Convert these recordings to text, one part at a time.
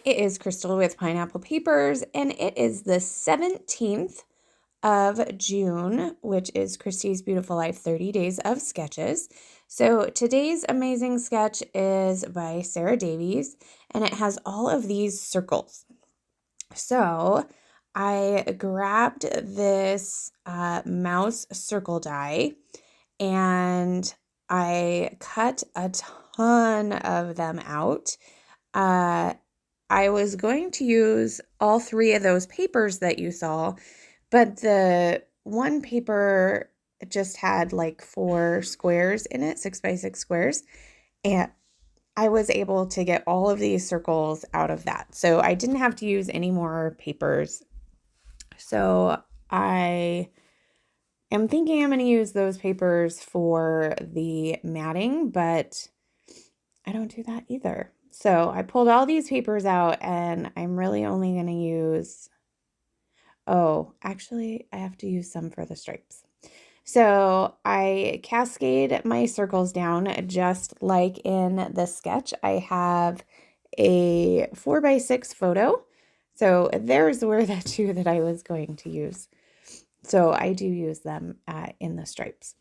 It is Crystal with Pineapple Papers, and it is the 17th of June, which is Christy's Beautiful Life 30 Days of Sketches. So today's amazing sketch is by Sarah Davies, and it has all of these circles. So I grabbed this mouse circle die, and I cut a ton of them out. I was going to use all three of those papers that you saw, but the one paper just had like 4 squares in it, 6x6 squares, and I was able to get all of these circles out of that. So I didn't have to use any more papers. So I am thinking I'm going to use those papers for the matting, but I don't do that either. So I pulled all these papers out, and I'm really only going to use, oh, actually I have to use some for the stripes. So I cascade my circles down just like in the sketch. I have a 4x6 photo. So there's were the 2 that I was going to use. So I do use them in the stripes.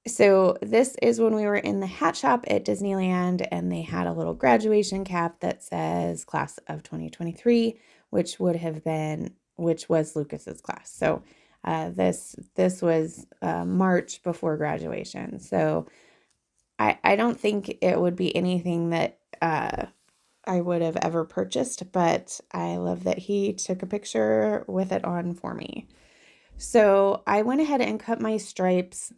So this is when we were in the hat shop at Disneyland, and they had a little graduation cap that says class of 2023, which was Lucas's class. So this was March before graduation. So I don't think it would be anything that I would have ever purchased, but I love that he took a picture with it on for me. So I went ahead and cut my stripes.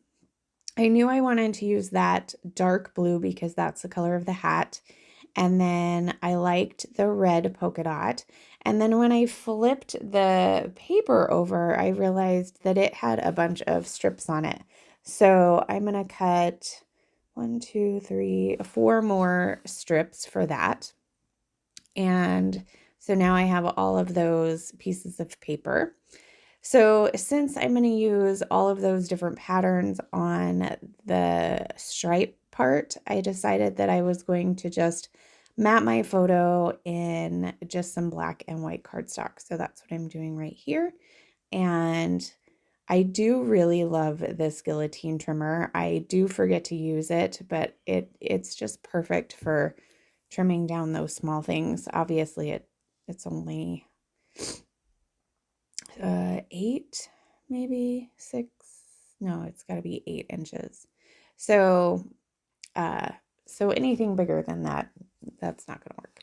I knew I wanted to use that dark blue because that's the color of the hat. And then I liked the red polka dot. And then when I flipped the paper over, I realized that it had a bunch of strips on it. So I'm going to cut 1, 2, 3, 4 more strips for that. And so now I have all of those pieces of paper. So since I'm going to use all of those different patterns on the stripe part, I decided that I was going to just mat my photo in just some black and white cardstock. So that's what I'm doing right here. And I do really love this guillotine trimmer. I do forget to use it, but it's just perfect for trimming down those small things. Obviously, it's only 8, maybe 6. No, it's got to be 8 inches. So, so anything bigger than that, that's not going to work.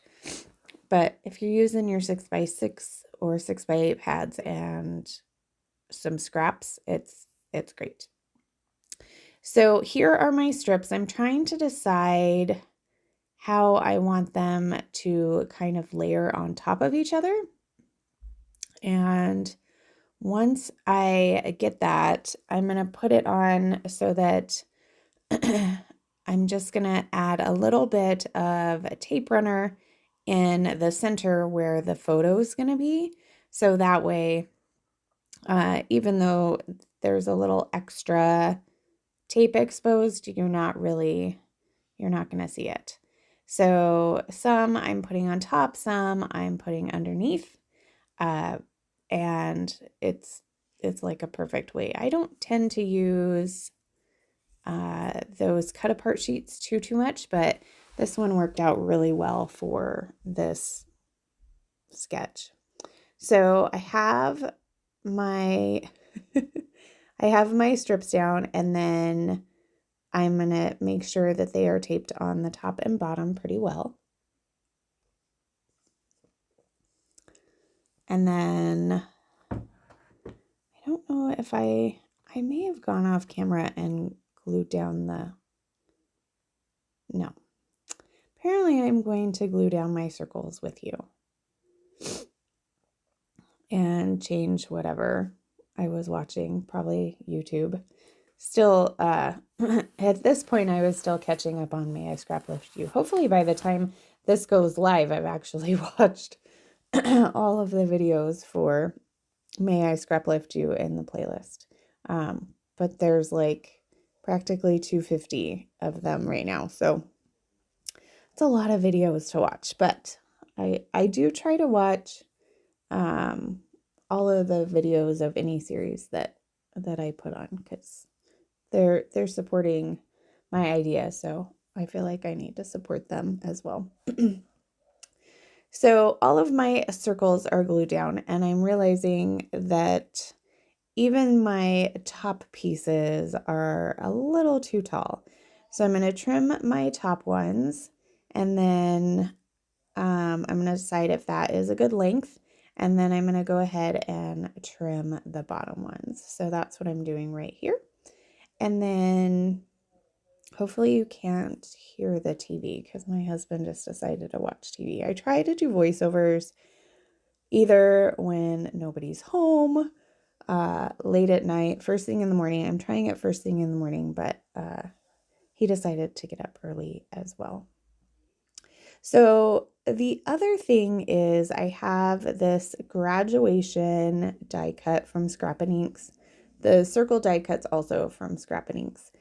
But if you're using your 6x6 or 6x8 pads and some scraps, it's great. So here are my strips. I'm trying to decide how I want them to kind of layer on top of each other. And once I get that, I'm going to put it on so that I'm just going to add a little bit of a tape runner in the center where the photo is going to be. So that way, even though there's a little extra tape exposed, you're not going to see it. So some I'm putting on top, some I'm putting underneath. And it's like a perfect way. I don't tend to use those cut apart sheets too much, but this one worked out really well for this sketch. So I have my I have my strips down, and then I'm going to make sure that they are taped on the top and bottom pretty well. And then I don't know if I may have gone off camera and glued down no. Apparently I'm going to glue down my circles with you and change whatever I was watching, probably YouTube. Still, at this point, I was still catching up on May I Scrap Lift You. Hopefully by the time this goes live, I've actually watched all of the videos for May I Scrap Lift You in the playlist. But there's like practically 250 of them right now. So it's a lot of videos to watch, but I do try to watch all of the videos of any series that I put on, because they're supporting my idea, so I feel like I need to support them as well. So all of my circles are glued down, and I'm realizing that even my top pieces are a little too tall. So I'm going to trim my top ones, and then I'm going to decide if that is a good length, and then I'm going to go ahead and trim the bottom ones. So that's what I'm doing right here. And then hopefully you can't hear the TV, because my husband just decided to watch TV. I try to do voiceovers either when nobody's home, late at night, first thing in the morning. I'm trying it first thing in the morning, but he decided to get up early as well. So the other thing is I have this graduation die cut from Scrap and Inks. The circle die cut's also from Scrap and Inks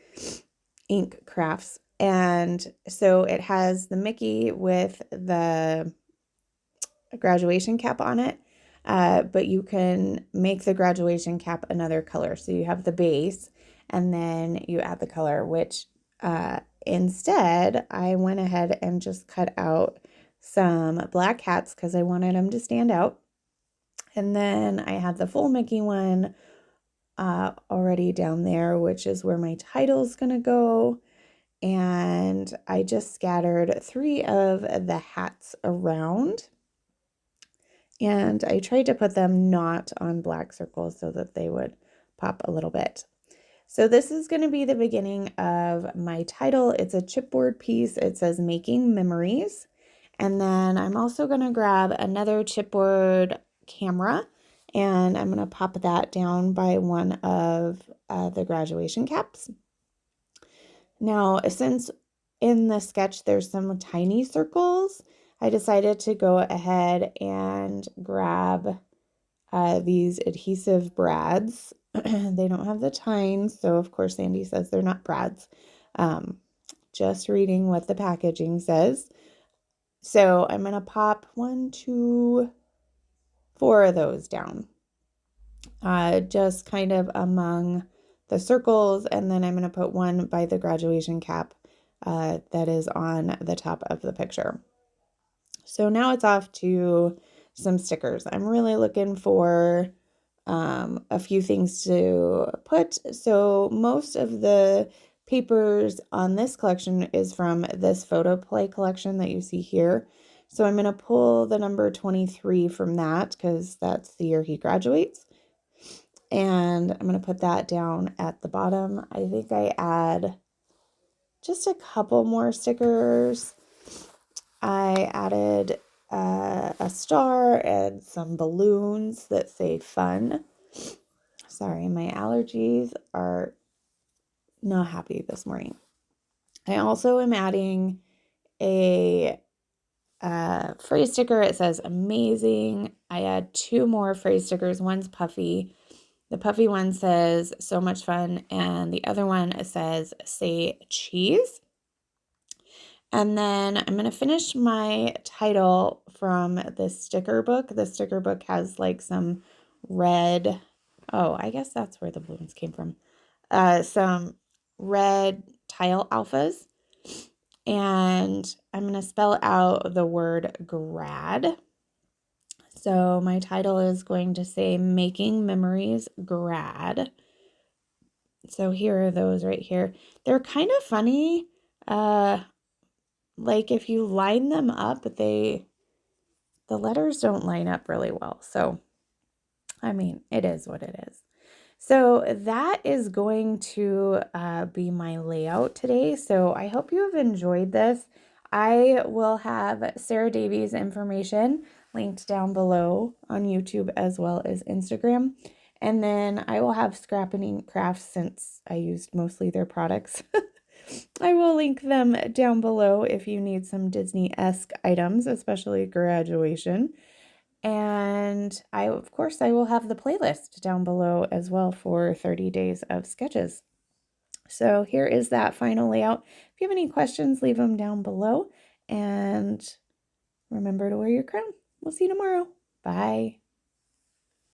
Ink Crafts. And so it has the Mickey with the graduation cap on it, but you can make the graduation cap another color. So you have the base and then you add the color, which instead I went ahead and just cut out some black hats because I wanted them to stand out. And then I had the full Mickey one already down there, which is where my title's gonna go. And I just scattered 3 of the hats around. And I tried to put them not on black circles so that they would pop a little bit. So this is going to be the beginning of my title. It's a chipboard piece. It says Making Memories. And then I'm also going to grab another chipboard camera, and I'm going to pop that down by one of the graduation caps. Now, since in the sketch there's some tiny circles, I decided to go ahead and grab these adhesive brads. They don't have the tines, so of course Sandy says they're not brads. Just reading what the packaging says. So I'm going to pop 1, 2, 4 of those down. Just kind of among the circles, and then I'm going to put one by the graduation cap that is on the top of the picture. So now it's off to some stickers. I'm really looking for a few things to put. So most of the papers on this collection is from this photo play collection that you see here. So I'm going to pull the number 23 from that because that's the year he graduates. And I'm going to put that down at the bottom. I think I add just a couple more stickers. I added a star and some balloons that say fun. Sorry, my allergies are not happy this morning. I also am adding a phrase sticker. It says amazing. I add 2 more phrase stickers. One's puffy. The puffy one says so much fun, and the other one says say cheese. And then I'm going to finish my title from this sticker book. The sticker book has like some red, oh, I guess that's where the balloons came from. Some red tile alphas. And I'm going to spell out the word grad. So my title is going to say Making Memories Grad. So here are those right here. They're kind of funny. Like if you line them up, the letters don't line up really well. So, I mean, it is what it is. So that is going to be my layout today. So I hope you have enjoyed this. I will have Sarah Davies' information linked down below on YouTube as well as Instagram. And then I will have Scrap and Ink Crafts, since I used mostly their products. I will link them down below if you need some Disney-esque items, especially graduation. And of course, I will have the playlist down below as well for 30 days of sketches. So here is that final layout. If you have any questions, leave them down below. and remember to wear your crown. We'll see you tomorrow. Bye.